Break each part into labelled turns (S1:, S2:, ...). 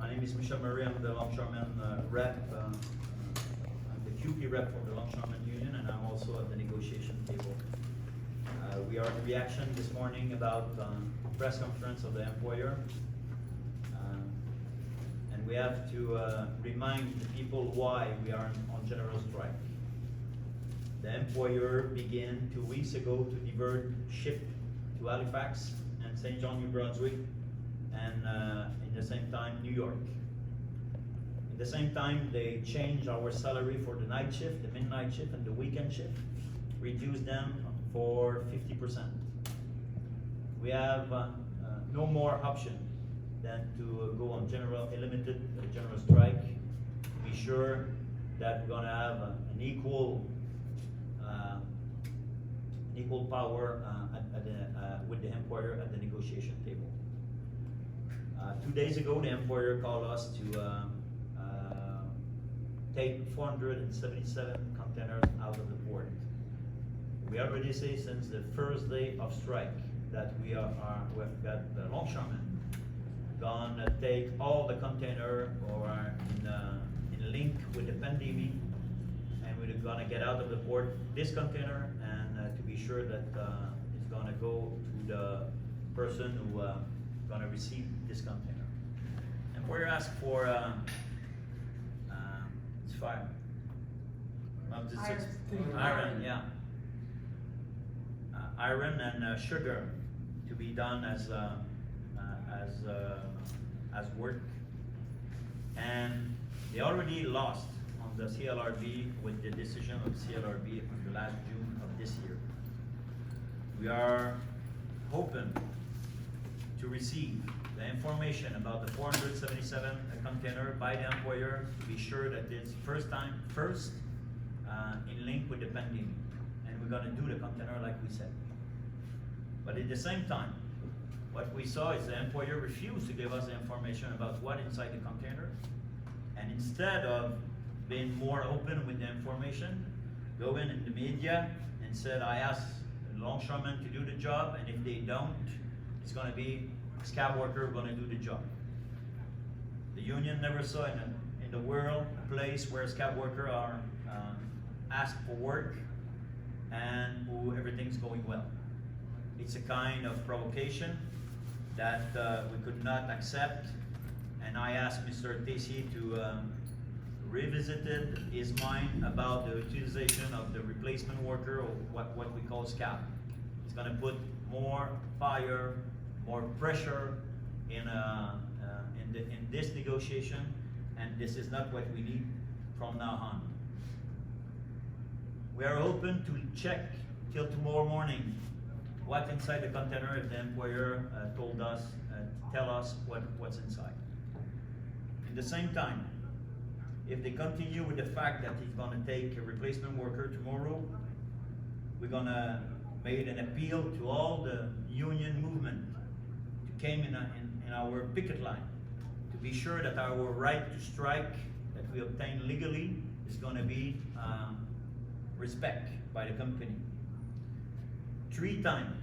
S1: My name is Michel Murray. I'm the longshoreman rep. I'm the QP rep for the Longshoreman Union, and I'm also at the negotiation table. We are in reaction this morning about the press conference of the employer. And we have to remind the people why we are on general strike. The employer began 2 weeks ago to divert ship to Halifax and St. John, New Brunswick, and in the same time, New York. At the same time, they changed our salary for the night shift, the midnight shift, and the weekend shift, reduced them for 50%. We have no more option than to go on a limited general strike to be sure that we're gonna have an equal power with the employer at the negotiation table. 2 days ago, the employer called us to take 477 containers out of the port. We already say since the first day of strike that we've got the longshoremen gonna take all the container or in link with the pandemic, and we're gonna get out of the port this container and to be sure that it's gonna go to the person who gonna receive this container. Employer asked for it's fire. Iron, yeah. Iron and sugar to be done as work, and they already lost on the CLRB with the decision of CLRB on the last June of this year. We are hoping to receive the information about the 477 container by the employer to be sure that it's first in link with the pandemic, and we're gonna do the container like we said. But at the same time, what we saw is the employer refused to give us the information about what inside the container, and instead of being more open with the information, go in the media and said, I asked the longshoremen to do the job, and if they don't, it's gonna be scab worker gonna do the job. The union never saw in the world a place where scab workers are asked for work and who everything's going well. It's a kind of provocation that we could not accept, and I asked Mr. Tessier to revisit his mind about the utilization of the replacement worker, or what we call scab. It's going to put more fire, more pressure in this negotiation, and this is not what we need from now on. We are open to check till tomorrow morning what's inside the container if the employer tell us what's inside. At the same time, if they continue with the fact that he's gonna take a replacement worker tomorrow, we're gonna make an appeal to all the union movement to come in our picket line to be sure that our right to strike that we obtain legally is gonna be respect by the company. 3 times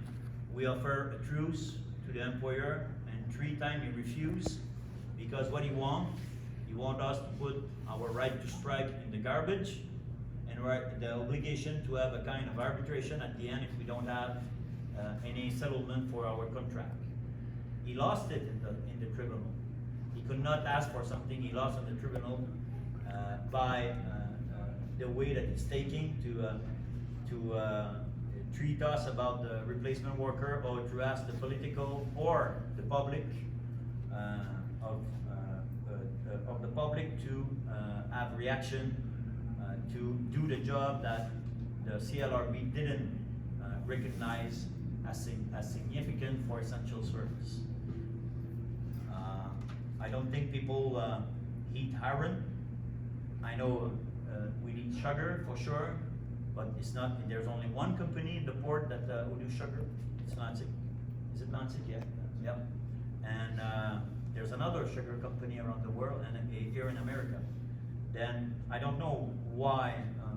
S1: we offer a truce to the employer, and 3 times he refused, because what he want us to put our right to strike in the garbage, and the obligation to have a kind of arbitration at the end if we don't have any settlement for our contract. He lost it in the tribunal. He could not ask for something he lost in the tribunal by the way that he's taking to treat us about the replacement worker, or to ask the political or the public of the public to have reaction to do the job that the CLRB didn't recognize as significant for essential service. I don't think people eat iron. I know we need sugar for sure, but it's not. There's only one company in the port that who do sugar. It's Lansing. Is it Lansing? Yeah. Yep. And there's another sugar company around the world, and here in America. Then I don't know why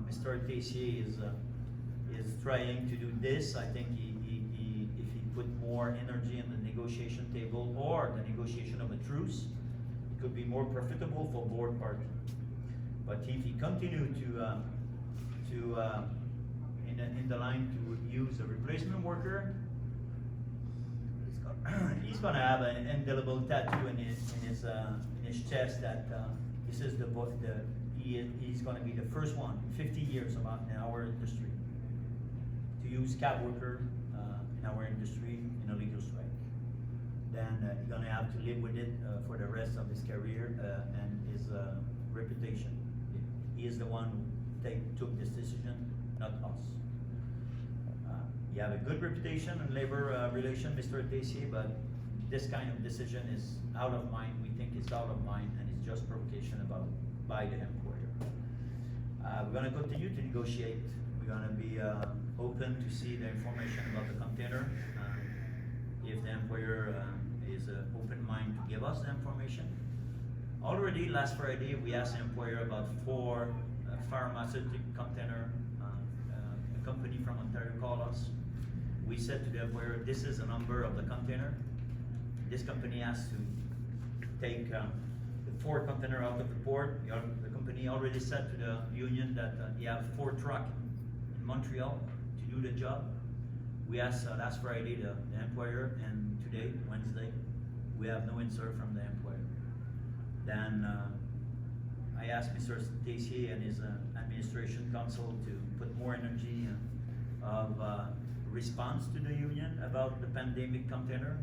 S1: Mr. Tessier is trying to do this. I think if he put more energy in the negotiation table or the negotiation of a truce, could be more profitable for both parties. But if he continue in the line to use a replacement worker, he's gonna have an indelible tattoo in his chest that he says he's gonna be the first one in 50 years in our industry to use cab worker in our industry in a legal strike. Then he's gonna have to live with it for the rest of his career and his reputation. He is the one who took this decision, not us. You have a good reputation in labor relation, Mr. Tessier, but this kind of decision is out of mind. We think it's out of mind, and it's just provocation by the employer. We're going to continue to negotiate. We're going to be open to see the information about the container. If the employer is open mind to give us the information. Already last Friday, we asked the employer about 4 pharmaceutical container. A company from Ontario called us. We said to the employer, this is the number of the container. This company has to take the 4 container out of the port. The company already said to the union that he have 4 trucks in Montreal to do the job. We asked last Friday the employer, and today, Wednesday, we have no answer from the employer. Then I asked Mr. Tessier and his administration council to put more energy of response to the union about the pandemic container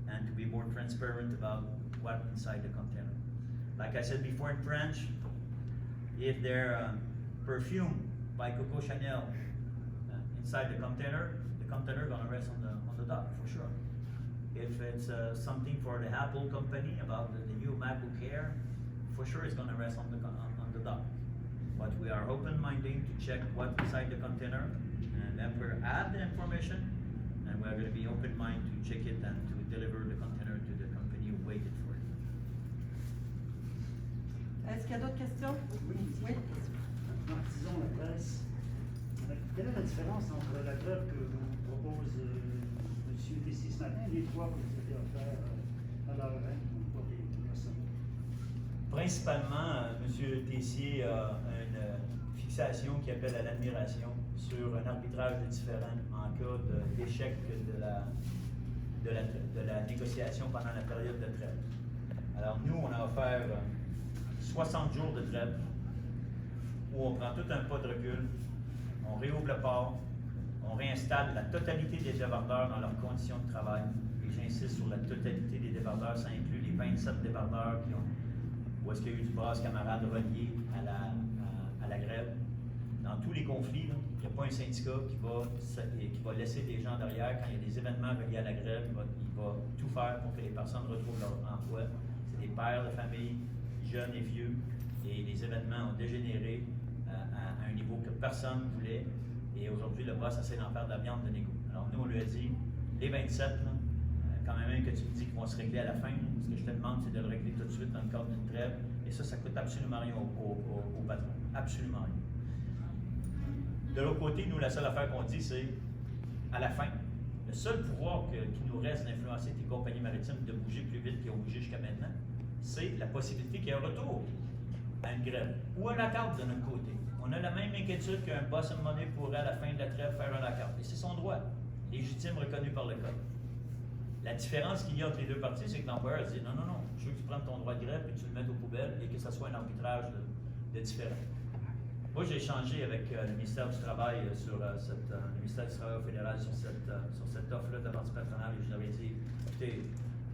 S1: and to be more transparent about what's inside the container. Like I said before in French, if there's perfume by Coco Chanel inside the container gonna rest on the dock for sure. If it's something for the Apple company about the new MacBook Air, for sure it's gonna rest on the dock. But we are open-minded to check what's inside the container, and then we add the information, and we're going to be open-minded to check it and to deliver the container to the company who waited for it.
S2: Est-ce qu'il y a d'autres questions? Oui.
S3: Disons la presse. Quelle est la différence entre la grève que vous propose M. Tessier ce matin et les 3 que vous avez offerts à l'AEM pour les personnes?
S1: Principalement, M. Tessier a une fixation qui appelle à l'admiration sur un arbitrage différent en cas d'échec de la négociation pendant la période de trêve. Alors nous, on a offert 60 jours de trêve où on prend tout un pas de recul, on réouvre le port, on réinstalle la totalité des débardeurs dans leurs conditions de travail. Et j'insiste sur la totalité des débardeurs, ça inclut les 27 débardeurs où est-ce qu'il y a eu du brasse camarade relié à la grève. Dans tous les conflits, il n'y a pas un syndicat qui va laisser des gens derrière. Quand il y a des événements reliés à la grève, il va tout faire pour que les personnes retrouvent leur emploi. C'est des pères de famille, jeunes et vieux, et les événements ont dégénéré à un niveau que personne ne voulait. Et aujourd'hui, le boss essaie d'en faire de la viande de négo. Alors nous, on lui a dit, les 27, quand même que tu me dis qu'ils vont se régler à la fin, ce que je te demande, c'est de le régler tout de suite dans le cadre d'une trêve. Et ça coûte absolument rien au patron. Absolument rien. De l'autre côté, nous, la seule affaire qu'on dit, c'est, à la fin, le seul pouvoir qui nous reste d'influencer tes compagnies maritimes de bouger plus vite qu'ils ont bougé jusqu'à maintenant, c'est la possibilité qu'il y ait un retour à une grève ou un lock-out de notre côté. On a la même inquiétude qu'un boss à un moment donné pourrait, à la fin de la trêve, faire un lock-out. Et c'est son droit, légitime, reconnu par le code. La différence qu'il y a entre les deux parties, c'est que l'employeur dit non, je veux que tu prennes ton droit de grève et que tu le mettes aux poubelles et que ce soit un arbitrage de différent. Moi, j'ai échangé avec le ministère du Travail le ministère du Travail fédéral sur cette offre-là d'avance patronale et je leur ai dit, écoutez,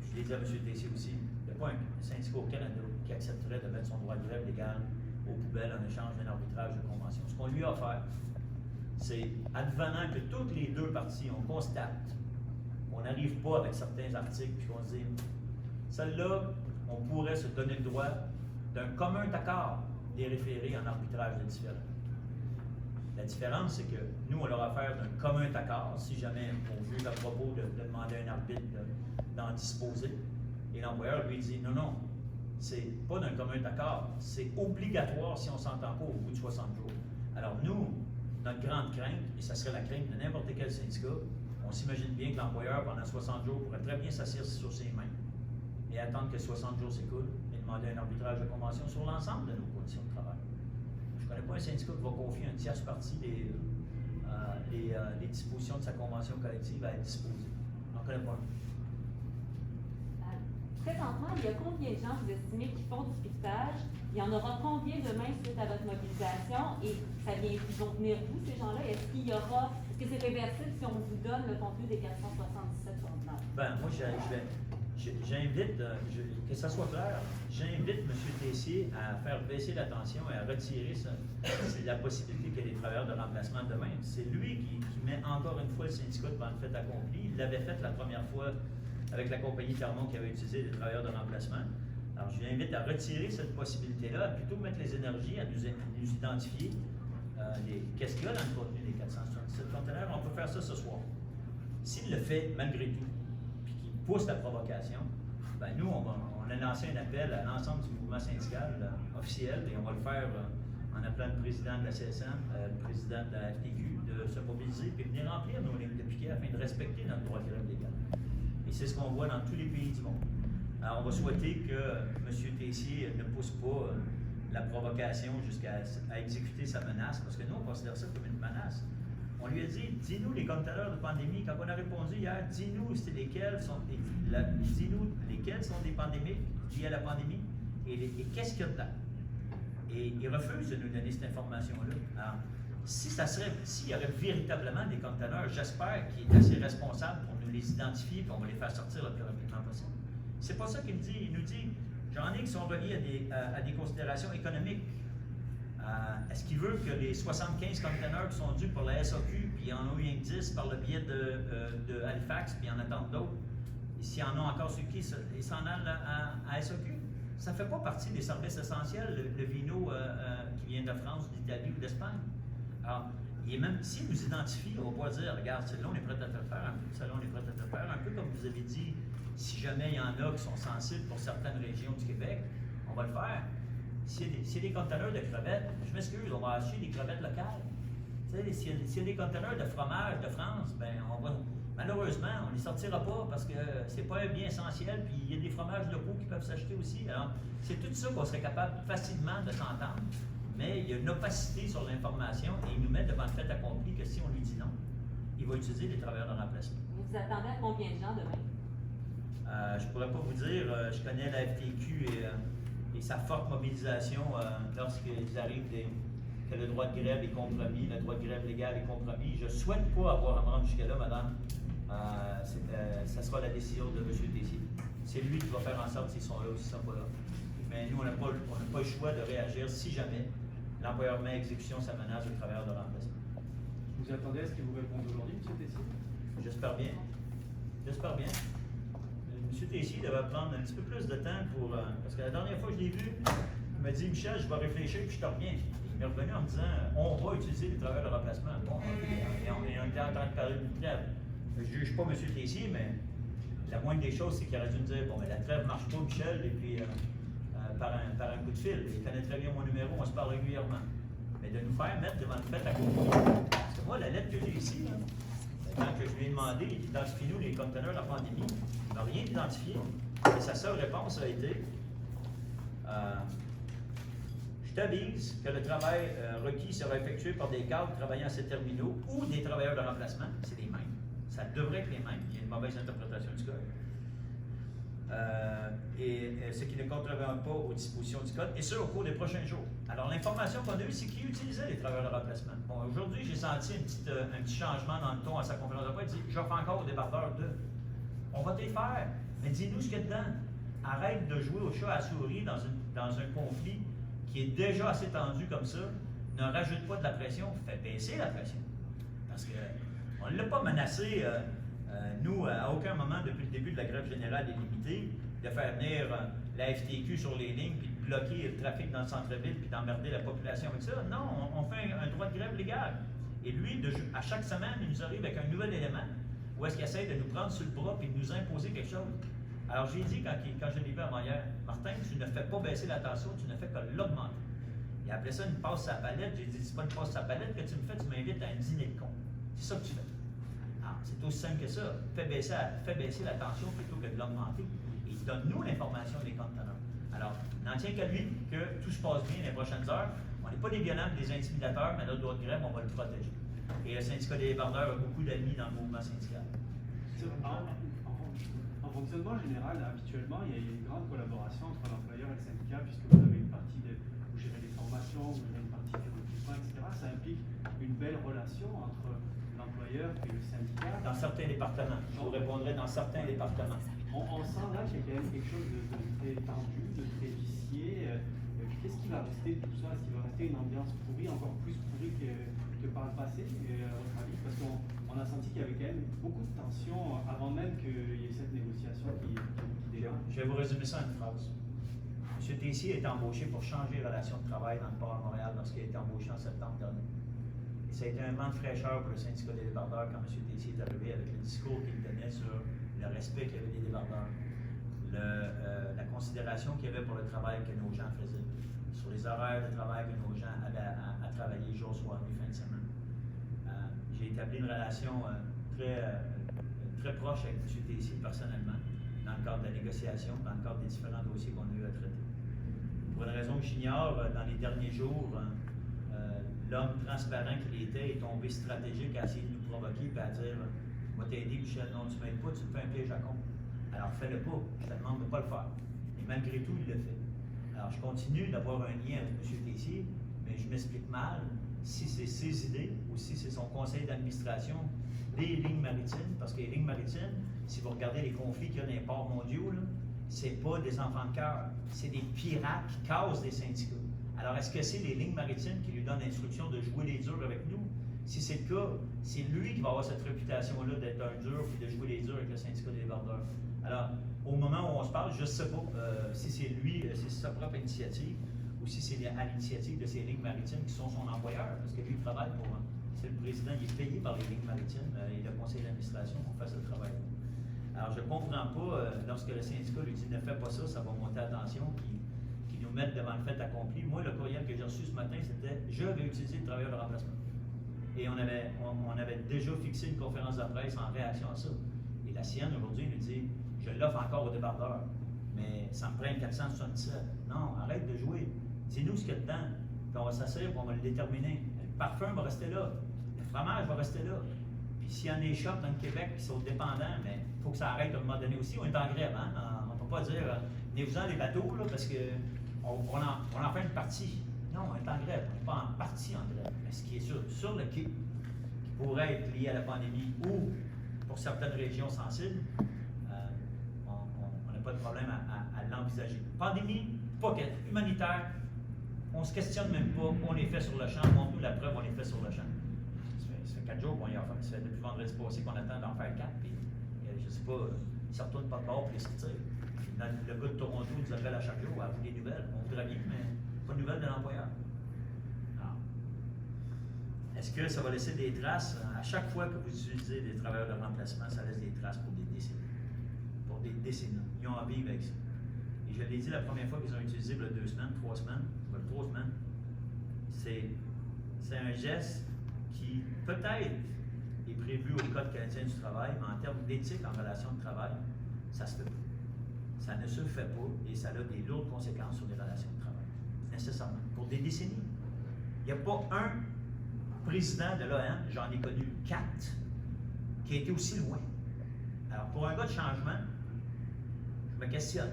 S1: je l'ai dit à M. Tessier aussi, il n'y a pas un syndicat au Canada qui accepterait de mettre son droit de grève légal aux poubelles en échange d'un arbitrage de convention. Ce qu'on lui a offert, c'est, advenant que toutes les deux parties, on constate qu'on n'arrive pas avec certains articles, puis qu'on se dit, celle-là, on pourrait se donner le droit d'un commun accord des référés en arbitrage de différents. La différence, c'est que nous, on leur a offert d'un commun accord, si jamais on juge à propos de demander à un arbitre d'en disposer. Et l'employeur lui dit, non, c'est pas d'un commun accord, c'est obligatoire si on s'entend pas au bout de 60 jours. Alors nous, notre grande crainte, et ça serait la crainte de n'importe quel syndicat, on s'imagine bien que l'employeur, pendant 60 jours, pourrait très bien s'asseoir sur ses mains et attendre que 60 jours s'écoulent et demandé un arbitrage de convention sur l'ensemble de nos conditions de travail. Je ne connais pas un syndicat qui va confier une tierce partie des dispositions de sa convention collective à être disposée. Je n'en connais pas.
S4: Présentement, il y a combien de gens vous estimez qui font du piquetage? Il y en aura combien demain suite à votre mobilisation? Et ils vont venir d'où, ces gens-là? Est-ce que c'est réversible si on vous donne le contenu des 477 conteneurs?
S1: Ben, moi, j'invite, que ça soit clair, j'invite M. Tessier à faire baisser la tension et à retirer la possibilité qu'il y ait des travailleurs de remplacement demain. C'est lui qui met encore une fois le syndicat devant le fait accompli. Il l'avait fait la première fois avec la compagnie Thermon qui avait utilisé des travailleurs de remplacement. Alors, je l'invite à retirer cette possibilité-là, à plutôt mettre les énergies à nous identifier qu'est-ce qu'il y a dans le contenu des 477 conteneurs. On peut faire ça ce soir. S'il le fait malgré tout, puis qu'il pousse la provocation, ben nous, on a lancé un appel à l'ensemble du mouvement syndical officiel et on va le faire en appelant le président de la CSM, le président de la FTQ, de se mobiliser et venir remplir nos lignes de piquet afin de respecter notre droit de grève légal. Et c'est ce qu'on voit dans tous les pays du monde. Alors, on va souhaiter que M. Tessier ne pousse pas la provocation jusqu'à exécuter sa menace, parce que nous, on considère ça comme une menace. On lui a dit, dis-nous les conteneurs de pandémie. Quand on a répondu hier, dis-nous lesquels sont des pandémiques liées à la pandémie et qu'est-ce qu'il y a dedans. Et il refuse de nous donner cette information-là. Alors, s'il y aurait véritablement des conteneurs, j'espère qu'il est assez responsable pour nous les identifier et qu'on va les faire sortir le plus rapidement possible. C'est pas ça qu'il me dit. Il nous dit, j'en ai qui sont reliés à des considérations économiques. Est-ce qu'il veut que les 75 conteneurs qui sont dus pour la SAQ, puis il y en a eu un 10 par le biais de Halifax, puis il en attend d'autres, et s'il y en a encore sur qui, ils s'en allent à SAQ? Ça ne fait pas partie des services essentiels, le vino qui vient de France, d'Italie ou d'Espagne. Alors, s'il nous identifie, on va pouvoir dire, regarde, celui-là, on est prêt à te le faire, un peu, celui-là, on est prêt à te le faire, un peu comme vous avez dit, si jamais il y en a qui sont sensibles pour certaines régions du Québec, on va le faire. S'il y a des conteneurs de crevettes, je m'excuse, on va acheter des crevettes locales. S'il y a des conteneurs de fromage de France, ben malheureusement, on ne les sortira pas parce que c'est pas un bien essentiel, puis il y a des fromages locaux qui peuvent s'acheter aussi. Alors, c'est tout ça qu'on serait capable facilement de s'entendre, mais il y a une opacité sur l'information et il nous met devant le fait accompli que si on lui dit non, il va utiliser des travailleurs de remplacement.
S4: Vous vous attendez à combien de gens demain?
S1: Je ne pourrais pas vous dire, je connais la FTQ et sa forte mobilisation lorsqu'ils arrivent que le droit de grève est compromis, le droit de grève légal est compromis. Je ne souhaite pas avoir à me rendre jusqu'à là, madame. Ça sera la décision de M. Tessier. C'est lui qui va faire en sorte s'ils sont là ou s'ils ne sont pas là. Mais nous, on n'a pas le choix de réagir si jamais l'employeur met à exécution sa menace de travailleurs de remplacement.
S5: Vous attendez à ce qu'il vous réponde aujourd'hui, M. Tessier?
S1: J'espère bien. J'espère bien. M. Tessier devait prendre un petit peu plus de temps pour... parce que la dernière fois que je l'ai vu, il m'a dit, Michel, je vais réfléchir puis je te reviens. Il m'est revenu en me disant, on va utiliser les travailleurs de remplacement. Bon, et on était en train de parler d'une trêve. Je ne juge pas M. Tessier, mais la moindre des choses, c'est qu'il aurait dû me dire, bon, mais la trêve ne marche pas, Michel, et puis par un coup de fil. Il connaît très bien mon numéro, on se parle régulièrement. Mais de nous faire mettre devant le fait accompli. Parce que moi, la lettre que j'ai ici, là, quand je lui ai demandé, identifie-nous les conteneurs de la pandémie, il n'a rien identifié. Et sa seule réponse a été je t'avise que le travail requis sera effectué par des cadres travaillant à ces terminaux ou des travailleurs de remplacement. C'est les mêmes. Ça devrait être les mêmes. Il y a une mauvaise interprétation du code. Ce qui ne contrevient pas aux dispositions du code, et ce au cours des prochains jours. Alors, l'information qu'on a eue, c'est qui utilisait les travailleurs de remplacement. Bon, aujourd'hui, j'ai senti un petit changement dans le ton à sa conférence de presse. Il dit, j'offre encore aux débardeurs de. On va te les faire, mais dis-nous ce qu'il y a dedans. Arrête de jouer au chat à la souris dans un conflit qui est déjà assez tendu comme ça. Ne rajoute pas de la pression, fais baisser la pression. Parce qu'on ne l'a pas menacé, nous, à aucun moment depuis le début de la grève générale illimitée, de faire venir la FTQ sur les lignes, puis de bloquer le trafic dans le centre-ville, puis d'emmerder la population avec ça. Non, on fait un droit de grève légal. Et lui, à chaque semaine, il nous arrive avec un nouvel élément où est-ce qu'il essaie de nous prendre sur le bras et de nous imposer quelque chose. Alors, j'ai dit, quand je l'ai vu avant hier, Martin, tu ne fais pas baisser la tension, tu ne fais que l'augmenter. Et après ça, une passe à la palette. J'ai dit, c'est pas une passe à la palette que tu me fais, tu m'invites à un dîner de con. C'est ça que tu fais. Alors, c'est aussi simple que ça. Fais baisser la tension plutôt que de l'augmenter. Et donne-nous l'information des conteneurs. Alors, n'en tient qu'à lui que tout se passe bien les prochaines heures. On n'est pas des violents, des intimidateurs, mais notre droit de grève, on va le protéger. Et le syndicat des débardeurs a beaucoup d'amis dans le mouvement syndical.
S5: En fonctionnement général, habituellement, il y a une grande collaboration entre l'employeur et le syndicat, puisque vous avez une partie vous gérez les formations, vous gérez une partie du recrutement, etc. Ça implique une belle relation entre l'employeur et le syndicat.
S1: Dans certains départements, je vous répondrai dans certains départements.
S5: On sent là qu'il y a quand même quelque chose de très tendu, de très vicié. Qu'est-ce qui va rester de tout ça? Est-ce qu'il va rester une ambiance pourrie, encore plus pourrie que par le passé, à votre avis? Parce qu'on a senti qu'il y avait quand même beaucoup de tensions avant même qu'il y ait cette négociation qui démarre.
S1: Je vais vous résumer ça en une phrase. M. Tessier a été embauché pour changer les relations de travail dans le port à Montréal lorsqu'il a été embauché en septembre dernier. Et ça a été un vent de fraîcheur pour le syndicat des débardeurs quand M. Tessier est arrivé avec le discours qu'il tenait sur le respect qu'il y avait des débardeurs, la considération qu'il y avait pour le travail que nos gens faisaient, sur les horaires de travail que nos gens avaient à travailler jour, soir, nuit, fin de semaine. J'ai établi une relation très proche avec M. Tessier personnellement, dans le cadre de la négociation, dans le cadre des différents dossiers qu'on a eu à traiter. Pour une raison que j'ignore, dans les derniers jours, l'homme transparent qu'il était est tombé stratégique à essayer de nous provoquer et à dire « Moi t'aider, Michel, non, tu m'aides pas, tu me fais un piège à con. » Alors fais-le pas, je te demande de ne pas le faire. Et malgré tout, il le fait. Alors je continue d'avoir un lien avec M. Tessier, mais je m'explique mal si c'est ses idées ou si c'est son conseil d'administration des lignes maritimes, parce que les lignes maritimes, si vous regardez les conflits qu'il y a dans les ports mondiaux, c'est pas des enfants de cœur, c'est des pirates qui causent des syndicats. Alors, est-ce que c'est les lignes maritimes qui lui donnent l'instruction de jouer les durs avec nous? Si c'est le cas, c'est lui qui va avoir cette réputation-là d'être un dur et de jouer les durs avec le syndicat des débardeurs. Alors, au moment où on se parle, je ne sais pas si c'est lui, si c'est sa propre initiative, ou si c'est à l'initiative de ces lignes maritimes qui sont son employeur, parce que lui, il travaille pour... C'est le président, il est payé par les lignes maritimes et le conseil d'administration pour faire ce travail. Alors, je ne comprends pas, lorsque le syndicat lui dit « ne fais pas ça, ça va monter à tension », qui nous mettent devant le fait accompli. Moi, le courriel que j'ai reçu ce matin, c'était « je vais utiliser le travailleur de remplacement ». Et on avait déjà fixé une conférence de presse en réaction à ça. Et la sienne, aujourd'hui, nous dit « je l'offre encore aux débardeurs, mais ça me prend 477 ». Non, arrête de jouer. Dis-nous ce qu'il y a dedans, puis on va s'assurer, puis on va le déterminer. Le parfum va rester là, le fromage va rester là. Puis s'il y en a des shops dans le Québec qui sont dépendants, mais il faut que ça arrête à un moment donné aussi. On est en grève, hein? On ne peut pas dire venez-vous-en les bateaux, là, parce qu'on en fait une partie. Non, on est en grève, on n'est pas en partie en grève. Mais ce qui est sur le quai, qui pourrait être lié à la pandémie ou pour certaines régions sensibles, on n'a pas de problème à l'envisager. Pandémie, pas humanitaire, on ne se questionne même pas, on les fait sur le champ, montre-nous la preuve, on les fait sur le champ. Ça fait 4 jours qu'on y a fait, ça fait depuis vendredi passé qu'on attend d'en faire 4, puis je ne sais pas, ils ne retournent pas de bord pour les sortir. Le gars de Toronto nous appelle à chaque jour à vous des nouvelles. On voudrait bien, mais pas de nouvelles de l'employeur. Est-ce que ça va laisser des traces? À chaque fois que vous utilisez des travailleurs de remplacement, ça laisse des traces pour des décennies. Pour des décennies. Ils ont envie avec ça. Et je l'ai dit la première fois qu'ils ont utilisé, il y a 2 semaines, 3 semaines, 3 semaines, c'est un geste qui peut-être est prévu au Code canadien du travail, mais en termes d'éthique en relation de travail, ça se fait pas. Ça ne se fait pas et ça a des lourdes conséquences sur les relations de travail, nécessairement, pour des décennies. Il n'y a pas un président de l'AEM, j'en ai connu 4, qui a été aussi loin. Alors, pour un gars de changement, je me questionne.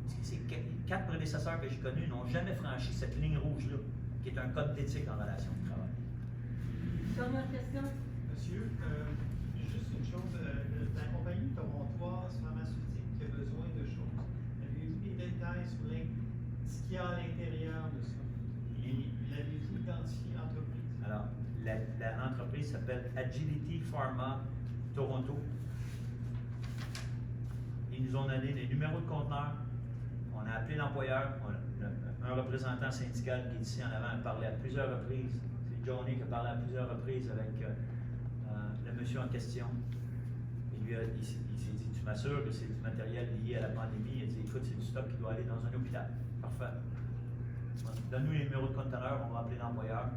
S1: Parce que ces 4 prédécesseurs que j'ai connus n'ont jamais franchi cette ligne rouge-là, qui est un code d'éthique en relation de travail.
S2: Dernière question.
S6: Monsieur, juste une chose, la compagnie torontoise pharmaceutique qui a besoin de choses, avez-vous des détails sur ce qu'il y a à l'intérieur de ça? L'avez-vous identifié entreprise?
S1: Alors, l'entreprise s'appelle Agility Pharma Toronto. Ils nous ont donné les numéros de conteneurs. On a appelé l'employeur. Un représentant syndical qui est ici en avant a parlé à plusieurs reprises. C'est Johnny qui a parlé à plusieurs reprises avec le monsieur en question. Il s'est dit, tu m'assures que c'est du matériel lié à la pandémie. Il a dit, écoute, c'est du stock qui doit aller dans un hôpital. Parfait. Donne-nous les numéros de conteneurs, on va appeler l'employeur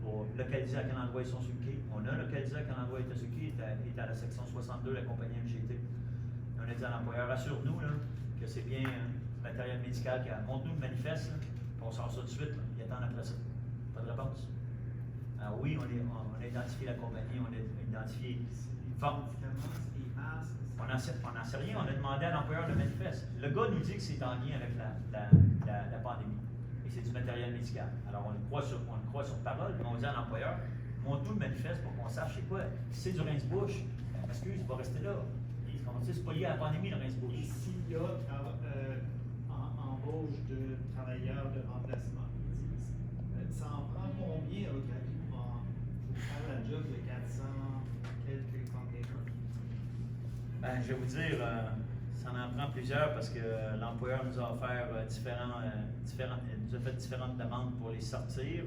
S1: pour localiser à quel endroit ils sont sur le quai. On a localisé à quel endroit ils étaient sur le quai, il est à la section 62, la compagnie MGT. Et on a dit à l'employeur, assure-nous que c'est bien matériel médical qui a montré le manifeste, là, puis on sort ça tout de suite, là. Il attend après ça. Pas de réponse. Alors oui, on a identifié la compagnie, on a identifié. Bon. On n'en sait rien, on a demandé à l'employeur le manifeste. Le gars nous dit que c'est en lien avec la pandémie. Et c'est du matériel médical. Alors on le croit sur parole, mais on dit à l'employeur, montre-nous le manifeste pour qu'on sache c'est quoi. Si c'est du rince-bouche, excuse, il va rester là. On sait c'est pas lié à la pandémie, le
S6: Et
S1: rince-bouche.
S6: s'il y a embauche de travailleurs de remplacement, ils disent, ça en prend combien au cas pour faire la job de 400 quelques containers?
S1: Ben, je vais vous dire, ça en prend plusieurs parce que l'employeur nous a offert nous a fait différentes demandes pour les sortir,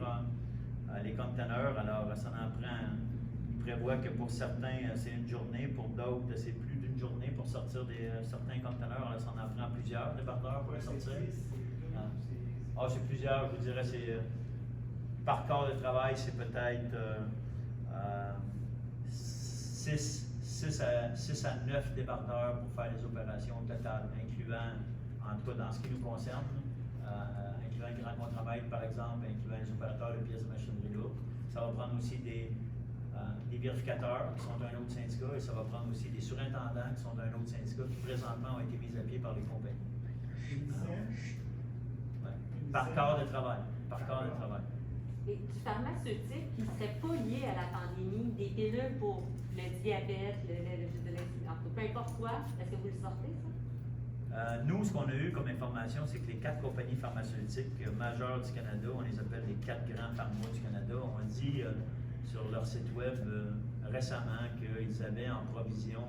S1: les conteneurs. Alors, ça en prend. Il prévoit que pour certains, c'est une journée, pour d'autres, c'est plus d'une journée pour sortir certains conteneurs. Alors, ça en prend plusieurs débardeurs pour les sortir. Ah, c'est plusieurs, je vous dirais, c'est par corps de travail, c'est peut-être 6 à 9 débardeurs pour faire les opérations au total, incluant, en tout cas dans ce qui nous concerne, incluant le grand contre-maître par exemple, incluant les opérateurs de pièces de machinerie lourde. Ça va prendre aussi des vérificateurs qui sont d'un autre syndicat et ça va prendre aussi des surintendants qui sont d'un autre syndicat qui présentement ont été mis à pied par les compagnies. Ouais. Par corps de travail. Par corps de travail.
S4: Et du pharmaceutique qui ne serait pas lié à la pandémie, des pilules pour le diabète, peu importe quoi, est-ce que vous le sortez, ça?
S1: Nous, ce qu'on a eu comme information, c'est que les 4 compagnies pharmaceutiques majeures du Canada, on les appelle les 4 grands pharma du Canada, ont dit sur leur site web récemment qu'ils avaient en provision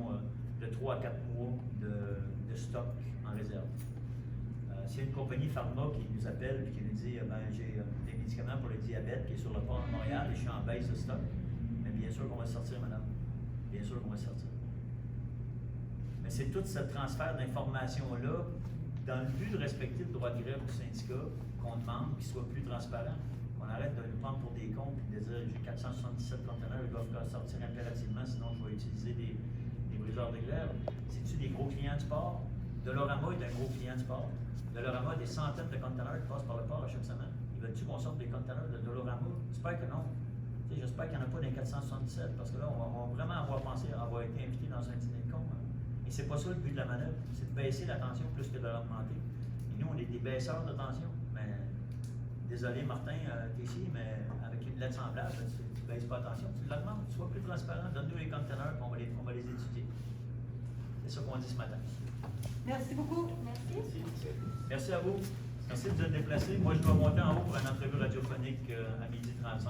S1: de 3 à 4 mois de stock en réserve. S'il y a une compagnie pharma qui nous appelle et qui nous dit j'ai des médicaments pour le diabète qui est sur le port de Montréal et je suis en baisse de stock, mais bien sûr qu'on va sortir, madame. Bien sûr qu'on va sortir. Mais c'est tout ce transfert d'informations-là, dans le but de respecter le droit de grève du syndicat, qu'on demande qu'il soit plus transparent. Qu'on arrête de nous prendre pour des cons et de dire j'ai 477 conteneurs, ils doivent sortir impérativement, sinon je vais utiliser des briseurs de grève. C'est-tu des gros clients du port? Dolorama est un gros client du port. Dolorama a des centaines de conteneurs qui passent par le port à chaque semaine. Ils veulent-tu qu'on sorte des conteneurs de Dolorama? J'espère que non. J'espère qu'il n'y en a pas dans les 477, parce que là, on va vraiment avoir pensé à avoir été invité dans un dîner de con. Hein. Et c'est pas ça le but de la manœuvre, c'est de baisser la tension plus que de l'augmenter. Et nous, on est des baisseurs de tension. Mais désolé, Martin, t'es ici, mais avec une lettre semblable, tu ne baisses pas la tension, tu l'augmentes, sois plus transparent, donne-nous les conteneurs, puis on va les étudier. C'est ça qu'on dit ce matin.
S2: Merci beaucoup.
S4: Merci.
S1: Merci à vous. Merci de vous être déplacés. Moi, je dois monter en haut pour une entrevue radiophonique à 12h35.